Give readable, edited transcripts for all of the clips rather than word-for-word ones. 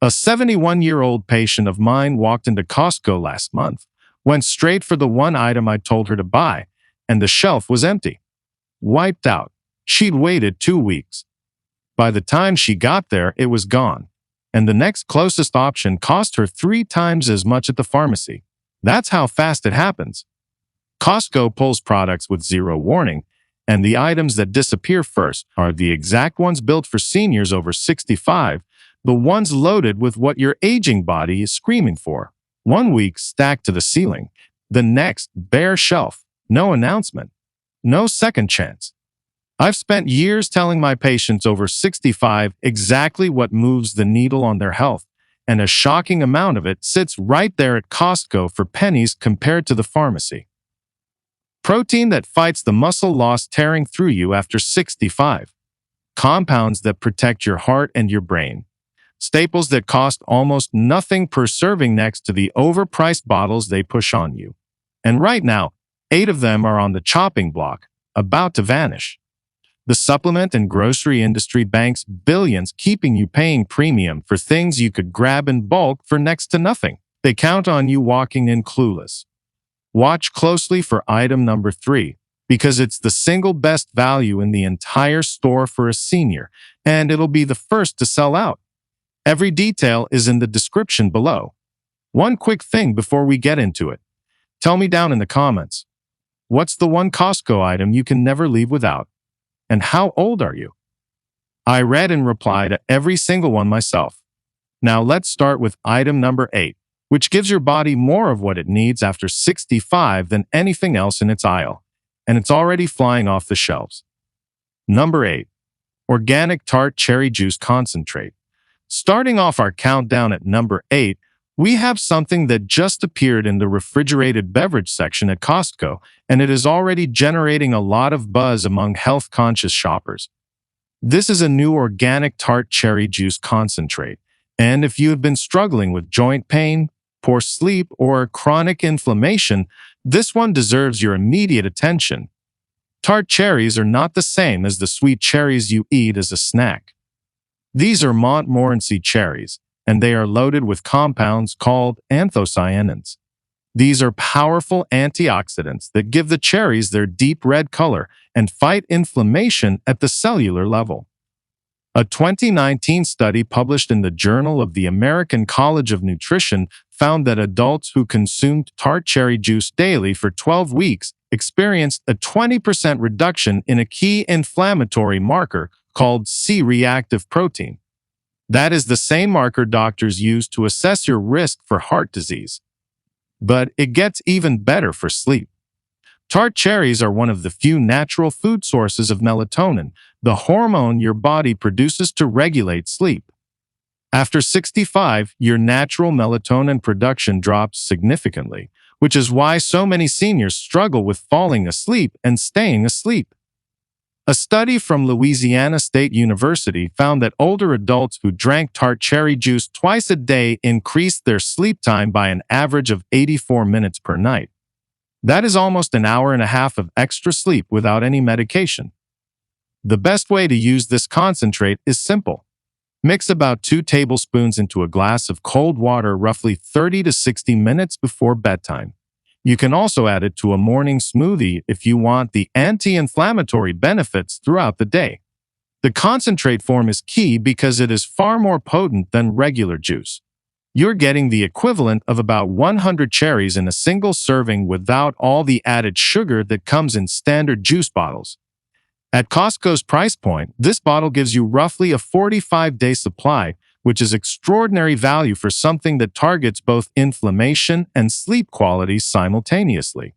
A 71-year-old patient of mine walked into Costco last month, went straight for the one item I told her to buy, and the shelf was empty. Wiped out. She'd waited 2 weeks. By the time she got there, it was gone, and the next closest option cost her 3 times as much at the pharmacy. That's how fast it happens. Costco pulls products with zero warning, and the items that disappear first are the exact ones built for seniors over 65, the ones loaded with what your aging body is screaming for. 1 week stacked to the ceiling, the next bare shelf, no announcement, no second chance. I've spent years telling my patients over 65 exactly what moves the needle on their health, and a shocking amount of it sits right there at Costco for pennies compared to the pharmacy. Protein that fights the muscle loss tearing through you after 65. Compounds that protect your heart and your brain. Staples that cost almost nothing per serving next to the overpriced bottles they push on you. And right now, 8 of them are on the chopping block, about to vanish. The supplement and grocery industry banks billions keeping you paying premium for things you could grab in bulk for next to nothing. They count on you walking in clueless. Watch closely for item number 3, because it's the single best value in the entire store for a senior, and it'll be the first to sell out. Every detail is in the description below. One quick thing before we get into it. Tell me down in the comments. What's the one Costco item you can never leave without? And how old are you? I read and replied to every single one myself. Now let's start with item number 8, which gives your body more of what it needs after 65 than anything else in its aisle, and it's already flying off the shelves. Number 8, organic tart cherry juice concentrate. Starting off our countdown at number 8, we have something that just appeared in the refrigerated beverage section at Costco, and it is already generating a lot of buzz among health-conscious shoppers. This is a new organic tart cherry juice concentrate, and if you have been struggling with joint pain, poor sleep, or chronic inflammation, this one deserves your immediate attention. Tart cherries are not the same as the sweet cherries you eat as a snack. These are Montmorency cherries, and they are loaded with compounds called anthocyanins. These are powerful antioxidants that give the cherries their deep red color and fight inflammation at the cellular level. A 2019 study published in the Journal of the American College of Nutrition found that adults who consumed tart cherry juice daily for 12 weeks experienced a 20% reduction in a key inflammatory marker called C-reactive protein. That is the same marker doctors use to assess your risk for heart disease. But it gets even better for sleep. Tart cherries are one of the few natural food sources of melatonin, the hormone your body produces to regulate sleep. After 65, your natural melatonin production drops significantly, which is why so many seniors struggle with falling asleep and staying asleep. A study from Louisiana State University found that older adults who drank tart cherry juice twice a day increased their sleep time by an average of 84 minutes per night. That is almost an hour and a half of extra sleep without any medication. The best way to use this concentrate is simple. Mix about 2 tablespoons into a glass of cold water roughly 30 to 60 minutes before bedtime. You can also add it to a morning smoothie if you want the anti-inflammatory benefits throughout the day. The concentrate form is key because it is far more potent than regular juice. You're getting the equivalent of about 100 cherries in a single serving without all the added sugar that comes in standard juice bottles. At Costco's price point, this bottle gives you roughly a 45-day supply, which is extraordinary value for something that targets both inflammation and sleep quality simultaneously.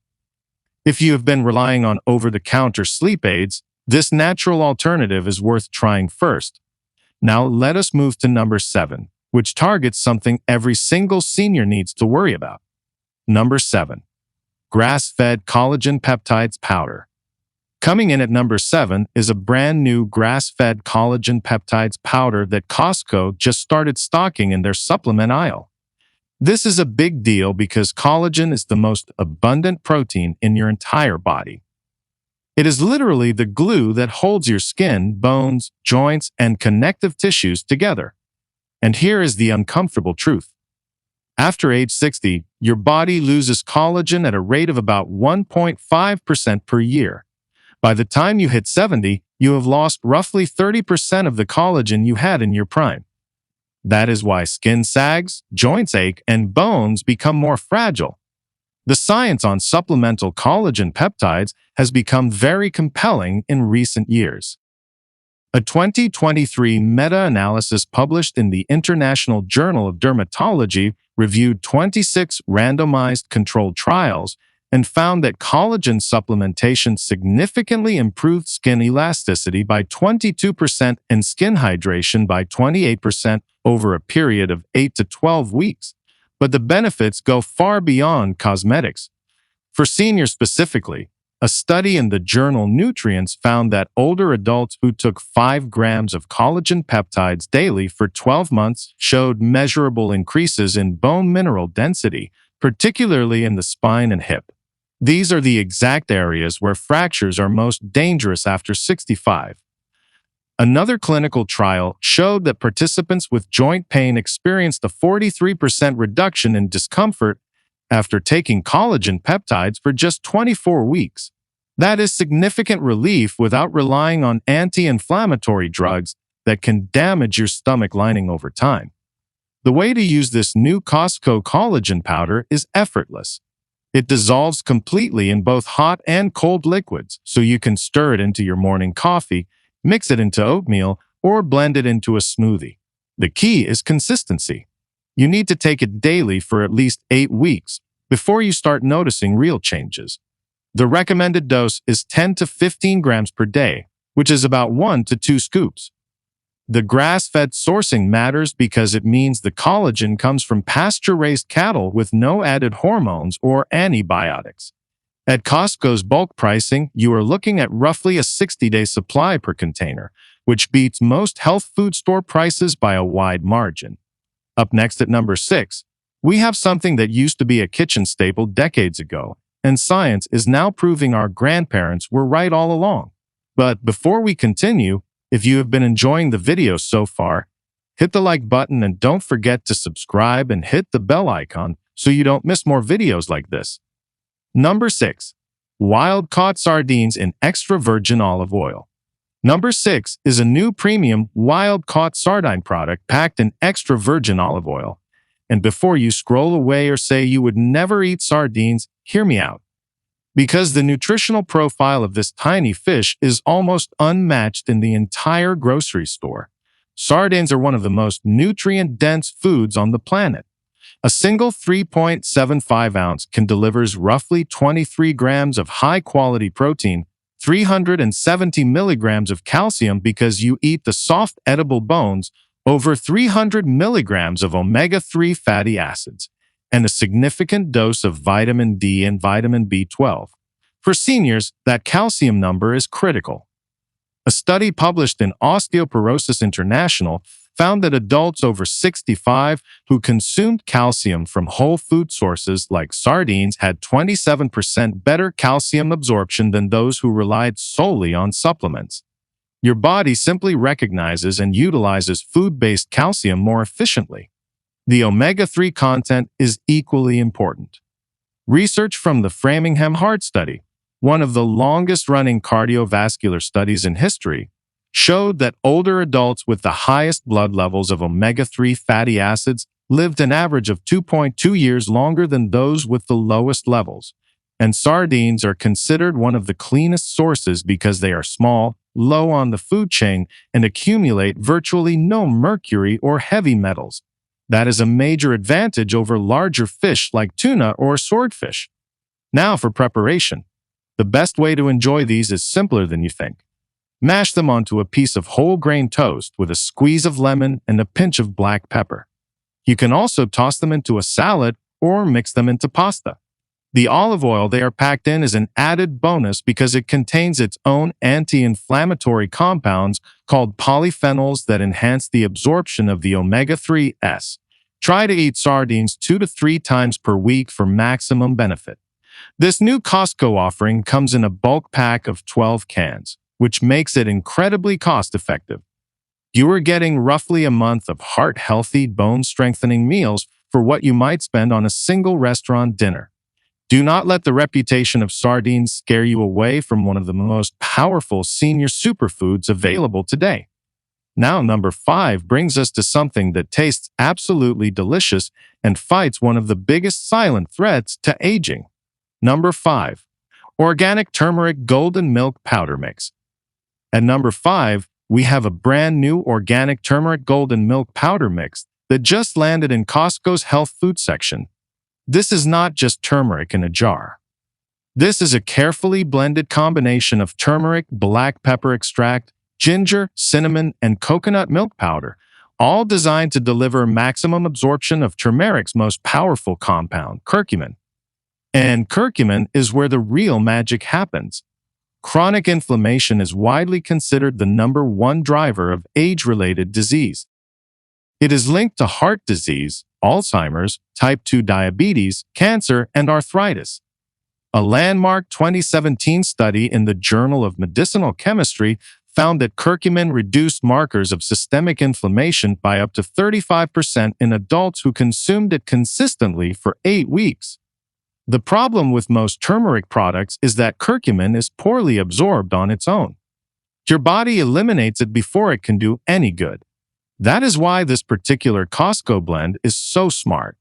If you have been relying on over-the-counter sleep aids, this natural alternative is worth trying first. Now let us move to number 7, which targets something every single senior needs to worry about. Number 7. Grass-fed collagen peptides powder. Coming in at number 7 is a brand new grass-fed collagen peptides powder that Costco just started stocking in their supplement aisle. This is a big deal because collagen is the most abundant protein in your entire body. It is literally the glue that holds your skin, bones, joints, and connective tissues together. And here is the uncomfortable truth. After age 60, your body loses collagen at a rate of about 1.5% per year. By the time you hit 70, you have lost roughly 30% of the collagen you had in your prime. That is why skin sags, joints ache, and bones become more fragile. The science on supplemental collagen peptides has become very compelling in recent years. A 2023 meta-analysis published in the International Journal of Dermatology reviewed 26 randomized controlled trials and found that collagen supplementation significantly improved skin elasticity by 22% and skin hydration by 28% over a period of 8 to 12 weeks. But the benefits go far beyond cosmetics. For seniors specifically, a study in the journal Nutrients found that older adults who took 5 grams of collagen peptides daily for 12 months showed measurable increases in bone mineral density, particularly in the spine and hip. These are the exact areas where fractures are most dangerous after 65. Another clinical trial showed that participants with joint pain experienced a 43% reduction in discomfort after taking collagen peptides for just 24 weeks. That is significant relief without relying on anti-inflammatory drugs that can damage your stomach lining over time. The way to use this new Costco collagen powder is effortless. It dissolves completely in both hot and cold liquids, so you can stir it into your morning coffee, mix it into oatmeal, or blend it into a smoothie. The key is consistency. You need to take it daily for at least 8 weeks before you start noticing real changes. The recommended dose is 10 to 15 grams per day, which is about 1 to 2 scoops. The grass-fed sourcing matters because it means the collagen comes from pasture-raised cattle with no added hormones or antibiotics. At Costco's bulk pricing, you are looking at roughly a 60-day supply per container, which beats most health food store prices by a wide margin. Up next at number 6, we have something that used to be a kitchen staple decades ago, and science is now proving our grandparents were right all along. But before we continue, if you have been enjoying the video so far, hit the like button and don't forget to subscribe and hit the bell icon so you don't miss more videos like this. Number 6. Wild-caught sardines in extra virgin olive oil. Number 6 is a new premium wild-caught sardine product packed in extra virgin olive oil. And before you scroll away or say you would never eat sardines, hear me out. Because the nutritional profile of this tiny fish is almost unmatched in the entire grocery store. Sardines are one of the most nutrient-dense foods on the planet. A single 3.75 ounce can deliver roughly 23 grams of high-quality protein, 370 milligrams of calcium because you eat the soft edible bones, over 300 milligrams of omega-3 fatty acids, and a significant dose of vitamin D and vitamin B12. For seniors, that calcium number is critical. A study published in Osteoporosis International found that adults over 65 who consumed calcium from whole food sources like sardines had 27% better calcium absorption than those who relied solely on supplements. Your body simply recognizes and utilizes food-based calcium more efficiently. The omega-3 content is equally important. Research from the Framingham Heart Study, one of the longest-running cardiovascular studies in history, showed that older adults with the highest blood levels of omega-3 fatty acids lived an average of 2.2 years longer than those with the lowest levels. And sardines are considered one of the cleanest sources because they are small, low on the food chain, and accumulate virtually no mercury or heavy metals. That is a major advantage over larger fish like tuna or swordfish. Now for preparation. The best way to enjoy these is simpler than you think. Mash them onto a piece of whole grain toast with a squeeze of lemon and a pinch of black pepper. You can also toss them into a salad or mix them into pasta. The olive oil they are packed in is an added bonus because it contains its own anti-inflammatory compounds called polyphenols that enhance the absorption of the omega-3s. Try to eat sardines 2 to 3 times per week for maximum benefit. This new Costco offering comes in a bulk pack of 12 cans, which makes it incredibly cost-effective. You are getting roughly a month of heart-healthy, bone-strengthening meals for what you might spend on a single restaurant dinner. Do not let the reputation of sardines scare you away from one of the most powerful senior superfoods available today. Now, number 5 brings us to something that tastes absolutely delicious and fights one of the biggest silent threats to aging. Number 5. Organic turmeric golden milk powder mix. At number 5, we have a brand new organic turmeric golden milk powder mix that just landed in Costco's health food section. This is not just turmeric in a jar. This is a carefully blended combination of turmeric, black pepper extract, ginger, cinnamon, and coconut milk powder, all designed to deliver maximum absorption of turmeric's most powerful compound, curcumin. And curcumin is where the real magic happens. Chronic inflammation is widely considered the number one driver of age-related disease. It is linked to heart disease, Alzheimer's, type 2 diabetes, cancer, and arthritis. A landmark 2017 study in the Journal of Medicinal Chemistry found that curcumin reduced markers of systemic inflammation by up to 35% in adults who consumed it consistently for 8 weeks. The problem with most turmeric products is that curcumin is poorly absorbed on its own. Your body eliminates it before it can do any good. That is why this particular Costco blend is so smart.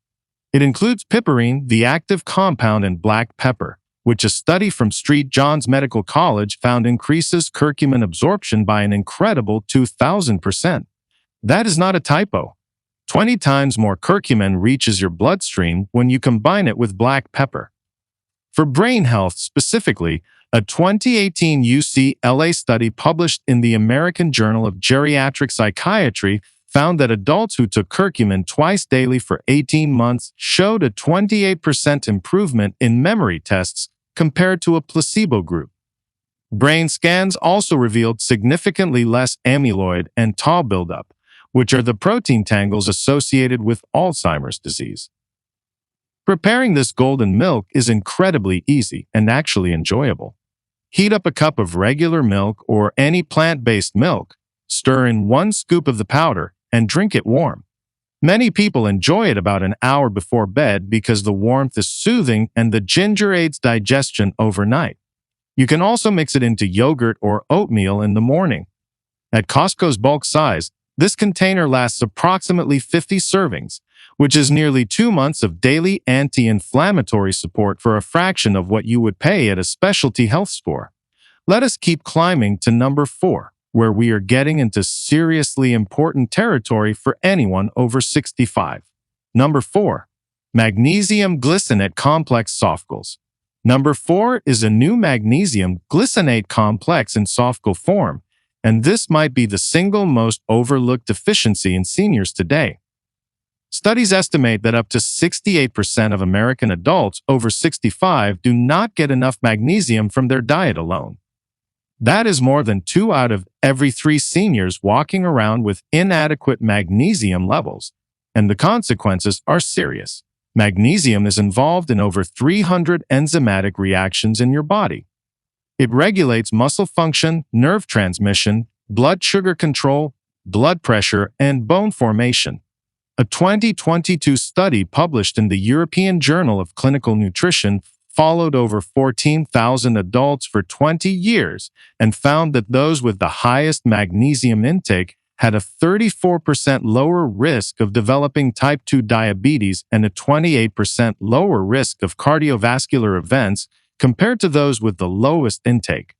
It includes piperine, the active compound in black pepper, which a study from St. John's Medical College found increases curcumin absorption by an incredible 2,000%. That is not a typo. 20 times more curcumin reaches your bloodstream when you combine it with black pepper. For brain health specifically, a 2018 UCLA study published in the American Journal of Geriatric Psychiatry found that adults who took curcumin twice daily for 18 months showed a 28% improvement in memory tests compared to a placebo group. Brain scans also revealed significantly less amyloid and tau buildup, which are the protein tangles associated with Alzheimer's disease. Preparing this golden milk is incredibly easy and actually enjoyable. Heat up a cup of regular milk or any plant-based milk, stir in 1 scoop of the powder, and drink it warm. Many people enjoy it about an hour before bed because the warmth is soothing and the ginger aids digestion overnight. You can also mix it into yogurt or oatmeal in the morning. At Costco's bulk size, this container lasts approximately 50 servings, which is nearly 2 months of daily anti-inflammatory support for a fraction of what you would pay at a specialty health store. Let us keep climbing to number 4, where we are getting into seriously important territory for anyone over 65. Number 4. Magnesium glycinate complex softgels. Number 4 is a new magnesium glycinate complex in softgel form, and this might be the single most overlooked deficiency in seniors today. Studies estimate that up to 68% of American adults over 65 do not get enough magnesium from their diet alone. That is more than 2 out of every 3 seniors walking around with inadequate magnesium levels, and the consequences are serious. Magnesium is involved in over 300 enzymatic reactions in your body. It regulates muscle function, nerve transmission, blood sugar control, blood pressure, and bone formation. A 2022 study published in the European Journal of Clinical Nutrition followed over 14,000 adults for 20 years and found that those with the highest magnesium intake had a 34% lower risk of developing type 2 diabetes and a 28% lower risk of cardiovascular events compared to those with the lowest intake.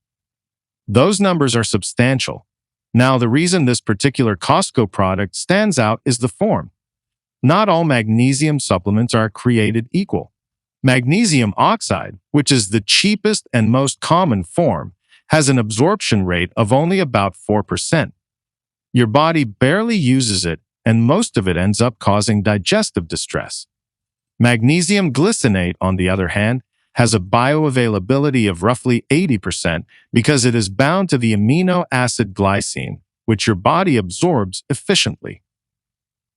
Those numbers are substantial. Now, the reason this particular Costco product stands out is the form. Not all magnesium supplements are created equal. Magnesium oxide, which is the cheapest and most common form, has an absorption rate of only about 4%. Your body barely uses it, and most of it ends up causing digestive distress. Magnesium glycinate, on the other hand, has a bioavailability of roughly 80% because it is bound to the amino acid glycine, which your body absorbs efficiently.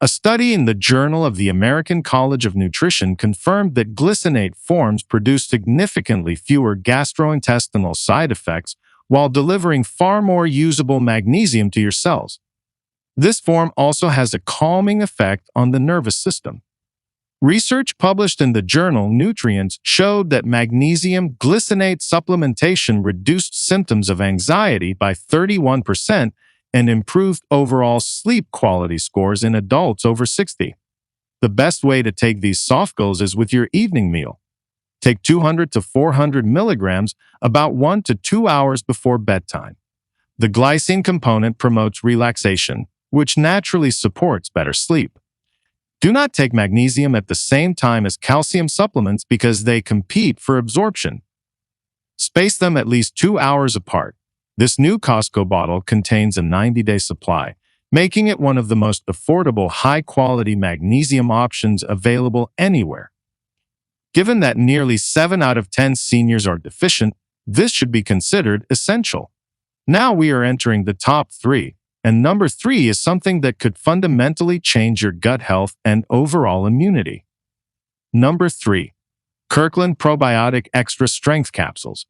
A study in the Journal of the American College of Nutrition confirmed that glycinate forms produce significantly fewer gastrointestinal side effects while delivering far more usable magnesium to your cells. This form also has a calming effect on the nervous system. Research published in the journal Nutrients showed that magnesium glycinate supplementation reduced symptoms of anxiety by 31% and improved overall sleep quality scores in adults over 60. The best way to take these soft goals is with your evening meal. Take 200 to 400 milligrams about 1 to 2 hours before bedtime. The glycine component promotes relaxation, which naturally supports better sleep. Do not take magnesium at the same time as calcium supplements because they compete for absorption. Space them at least 2 hours apart. This new Costco bottle contains a 90-day supply, making it one of the most affordable, high-quality magnesium options available anywhere. Given that nearly 7 out of 10 seniors are deficient, this should be considered essential. Now we are entering the top 3. And number 3 is something that could fundamentally change your gut health and overall immunity. Number 3. Kirkland Probiotic Extra Strength Capsules.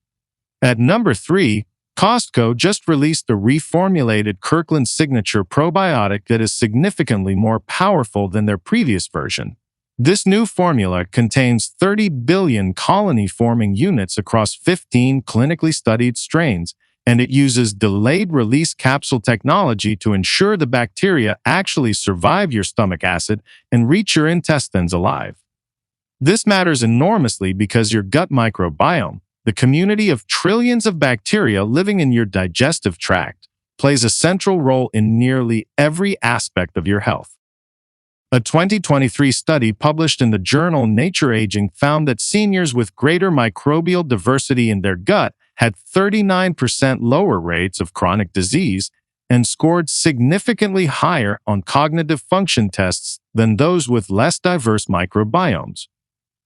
At number 3, Costco just released the reformulated Kirkland Signature Probiotic that is significantly more powerful than their previous version. This new formula contains 30 billion colony-forming units across 15 clinically studied strains, and it uses delayed-release capsule technology to ensure the bacteria actually survive your stomach acid and reach your intestines alive. This matters enormously because your gut microbiome, the community of trillions of bacteria living in your digestive tract, plays a central role in nearly every aspect of your health. A 2023 study published in the journal Nature Aging found that seniors with greater microbial diversity in their gut had 39% lower rates of chronic disease and scored significantly higher on cognitive function tests than those with less diverse microbiomes.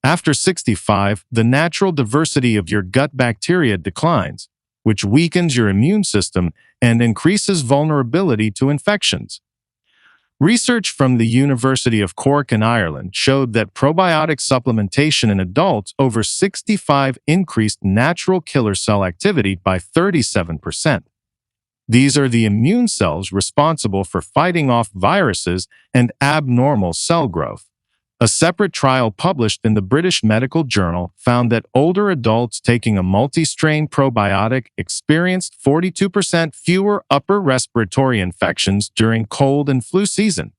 After 65, the natural diversity of your gut bacteria declines, which weakens your immune system and increases vulnerability to infections. Research from the University of Cork in Ireland showed that probiotic supplementation in adults over 65 increased natural killer cell activity by 37%. These are the immune cells responsible for fighting off viruses and abnormal cell growth. A separate trial published in the British Medical Journal found that older adults taking a multi-strain probiotic experienced 42% fewer upper respiratory infections during cold and flu season.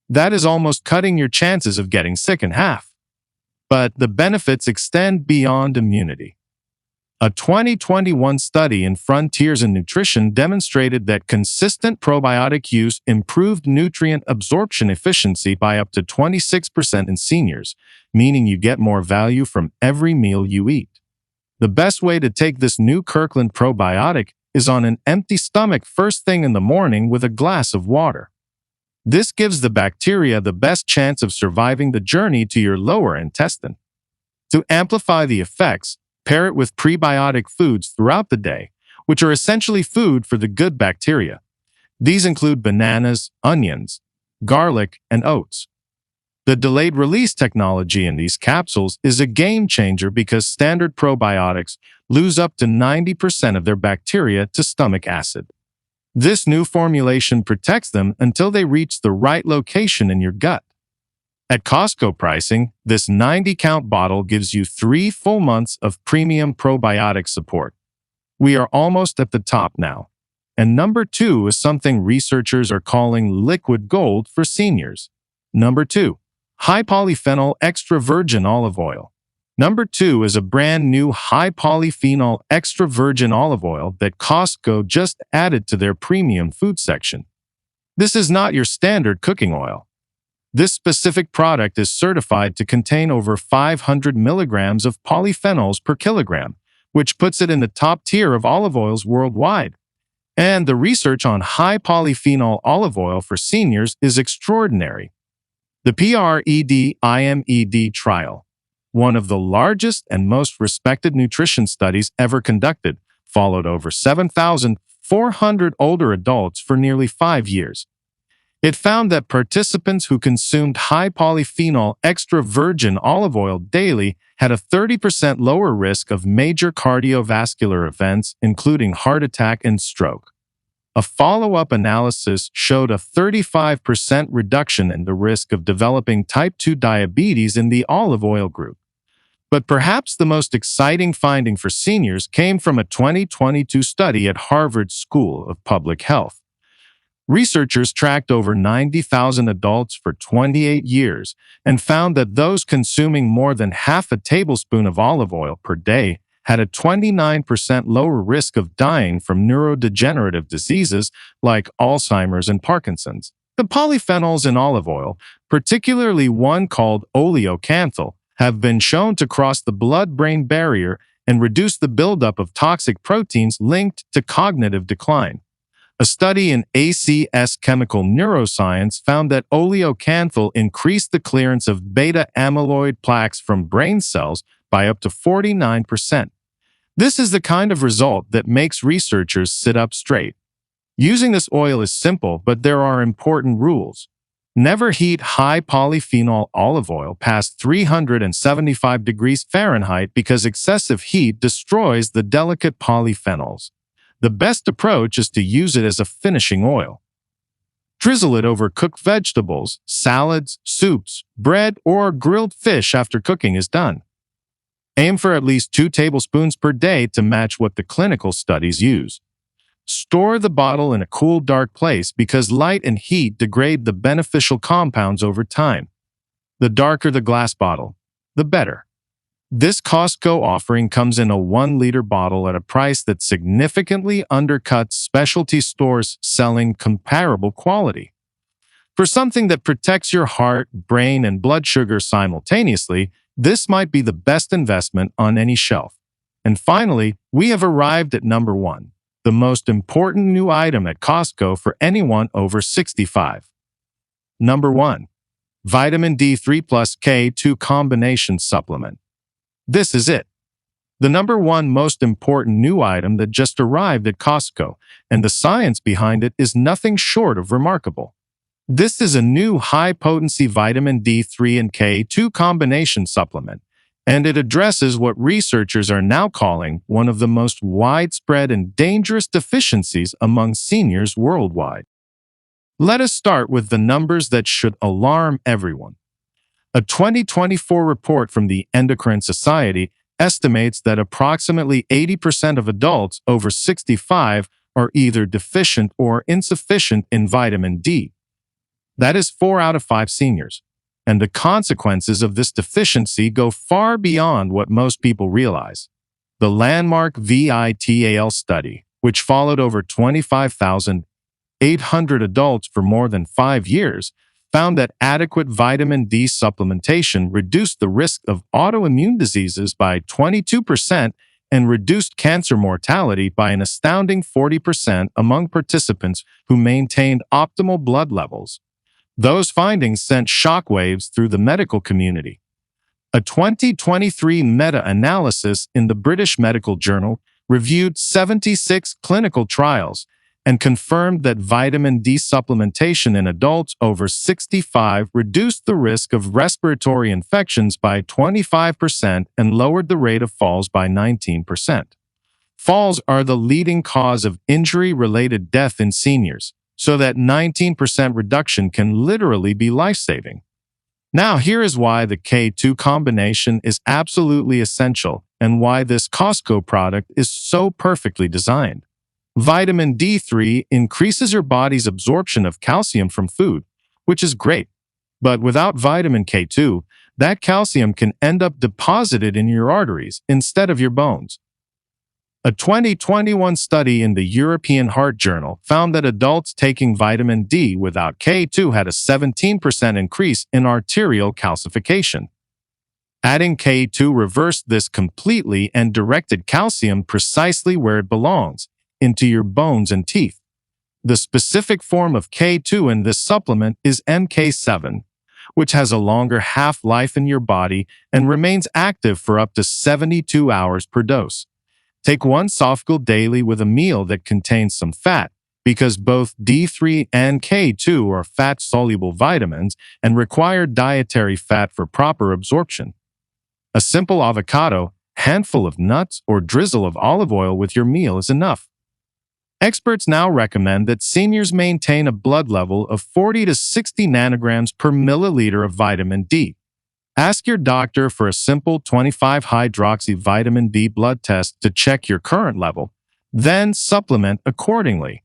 That is almost cutting your chances of getting sick in half. But the benefits extend beyond immunity. A 2021 study in Frontiers in Nutrition demonstrated that consistent probiotic use improved nutrient absorption efficiency by up to 26% in seniors, meaning you get more value from every meal you eat. The best way to take this new Kirkland probiotic is on an empty stomach first thing in the morning with a glass of water. This gives the bacteria the best chance of surviving the journey to your lower intestine. To amplify the effects, pair it with prebiotic foods throughout the day, which are essentially food for the good bacteria. These include bananas, onions, garlic, and oats. The delayed release technology in these capsules is a game changer because standard probiotics lose up to 90% of their bacteria to stomach acid. This new formulation protects them until they reach the right location in your gut. At Costco pricing, this 90-count bottle gives you 3 full months of premium probiotic support. We are almost at the top now. And number 2 is something researchers are calling liquid gold for seniors. Number 2, high polyphenol extra virgin olive oil. Number 2 is a brand new high polyphenol extra virgin olive oil that Costco just added to their premium food section. This is not your standard cooking oil. This specific product is certified to contain over 500 milligrams of polyphenols per kilogram, which puts it in the top tier of olive oils worldwide. And the research on high polyphenol olive oil for seniors is extraordinary. The PRED-IMED trial, one of the largest and most respected nutrition studies ever conducted, followed over 7,400 older adults for nearly 5 years. It found that participants who consumed high polyphenol extra virgin olive oil daily had a 30% lower risk of major cardiovascular events, including heart attack and stroke. A follow-up analysis showed a 35% reduction in the risk of developing type 2 diabetes in the olive oil group. But perhaps the most exciting finding for seniors came from a 2022 study at Harvard School of Public Health. Researchers tracked over 90,000 adults for 28 years and found that those consuming more than half a tablespoon of olive oil per day had a 29% lower risk of dying from neurodegenerative diseases like Alzheimer's and Parkinson's. The polyphenols in olive oil, particularly one called oleocanthal, have been shown to cross the blood-brain barrier and reduce the buildup of toxic proteins linked to cognitive decline. A study in ACS Chemical Neuroscience found that oleocanthal increased the clearance of beta-amyloid plaques from brain cells by up to 49%. This is the kind of result that makes researchers sit up straight. Using this oil is simple, but there are important rules. Never heat high polyphenol olive oil past 375 degrees Fahrenheit because excessive heat destroys the delicate polyphenols. The best approach is to use it as a finishing oil. Drizzle it over cooked vegetables, salads, soups, bread, or grilled fish after cooking is done. Aim for at least 2 tablespoons per day to match what the clinical studies use. Store the bottle in a cool, dark place because light and heat degrade the beneficial compounds over time. The darker the glass bottle, the better. This Costco offering comes in a 1-liter bottle at a price that significantly undercuts specialty stores selling comparable quality. For something that protects your heart, brain, and blood sugar simultaneously, this might be the best investment on any shelf. And finally, we have arrived at number 1, the most important new item at Costco for anyone over 65. Number 1. Vitamin D3 plus K2 combination supplement. This is it. The number 1 most important new item that just arrived at Costco, and the science behind it is nothing short of remarkable. This is a new high-potency vitamin D3 and K2 combination supplement, and it addresses what researchers are now calling one of the most widespread and dangerous deficiencies among seniors worldwide. Let us start with the numbers that should alarm everyone. A 2024 report from the Endocrine Society estimates that approximately 80% of adults over 65 are either deficient or insufficient in vitamin D. That is 4 out of 5 seniors, and the consequences of this deficiency go far beyond what most people realize. The landmark VITAL study, which followed over 25,800 adults for more than 5 years, found that adequate vitamin D supplementation reduced the risk of autoimmune diseases by 22% and reduced cancer mortality by an astounding 40% among participants who maintained optimal blood levels. Those findings sent shockwaves through the medical community. A 2023 meta-analysis in the British Medical Journal reviewed 76 clinical trials and confirmed that vitamin D supplementation in adults over 65 reduced the risk of respiratory infections by 25% and lowered the rate of falls by 19%. Falls are the leading cause of injury-related death in seniors, so that 19% reduction can literally be life-saving. Now, here is why the K2 combination is absolutely essential and why this Costco product is so perfectly designed. Vitamin D3 increases your body's absorption of calcium from food, which is great. But without vitamin K2, that calcium can end up deposited in your arteries instead of your bones. A 2021 study in the European Heart Journal found that adults taking vitamin D without K2 had a 17% increase in arterial calcification. Adding K2 reversed this completely and directed calcium precisely where it belongs, into your bones and teeth. The specific form of K2 in this supplement is MK7, which has a longer half-life in your body and remains active for up to 72 hours per dose. Take 1 softgel daily with a meal that contains some fat, because both D3 and K2 are fat-soluble vitamins and require dietary fat for proper absorption. A simple avocado, handful of nuts, or drizzle of olive oil with your meal is enough. Experts now recommend that seniors maintain a blood level of 40 to 60 nanograms per milliliter of vitamin D. Ask your doctor for a simple 25-hydroxy vitamin D blood test to check your current level, then supplement accordingly.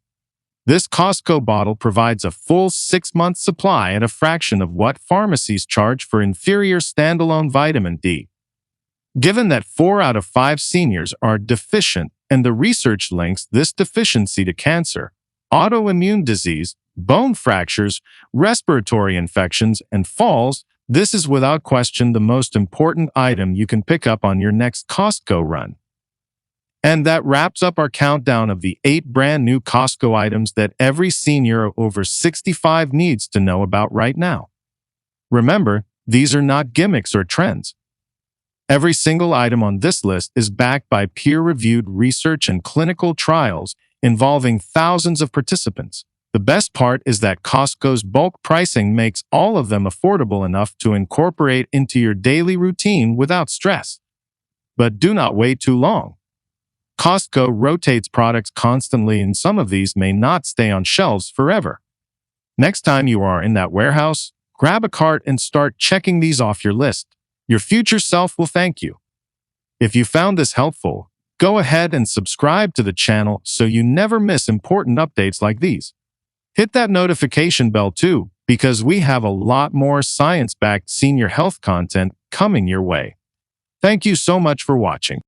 This Costco bottle provides a full 6-month supply at a fraction of what pharmacies charge for inferior standalone vitamin D. Given that 4 out of 5 seniors are deficient, and the research links this deficiency to cancer, autoimmune disease, bone fractures, respiratory infections, and falls, this is without question the most important item you can pick up on your next Costco run. And that wraps up our countdown of the 8 brand new Costco items that every senior over 65 needs to know about right now. Remember, these are not gimmicks or trends. Every single item on this list is backed by peer-reviewed research and clinical trials involving thousands of participants. The best part is that Costco's bulk pricing makes all of them affordable enough to incorporate into your daily routine without stress. But do not wait too long. Costco rotates products constantly, and some of these may not stay on shelves forever. Next time you are in that warehouse, grab a cart and start checking these off your list. Your future self will thank you. If you found this helpful, go ahead and subscribe to the channel so you never miss important updates like these. Hit that notification bell too, because we have a lot more science-backed senior health content coming your way. Thank you so much for watching.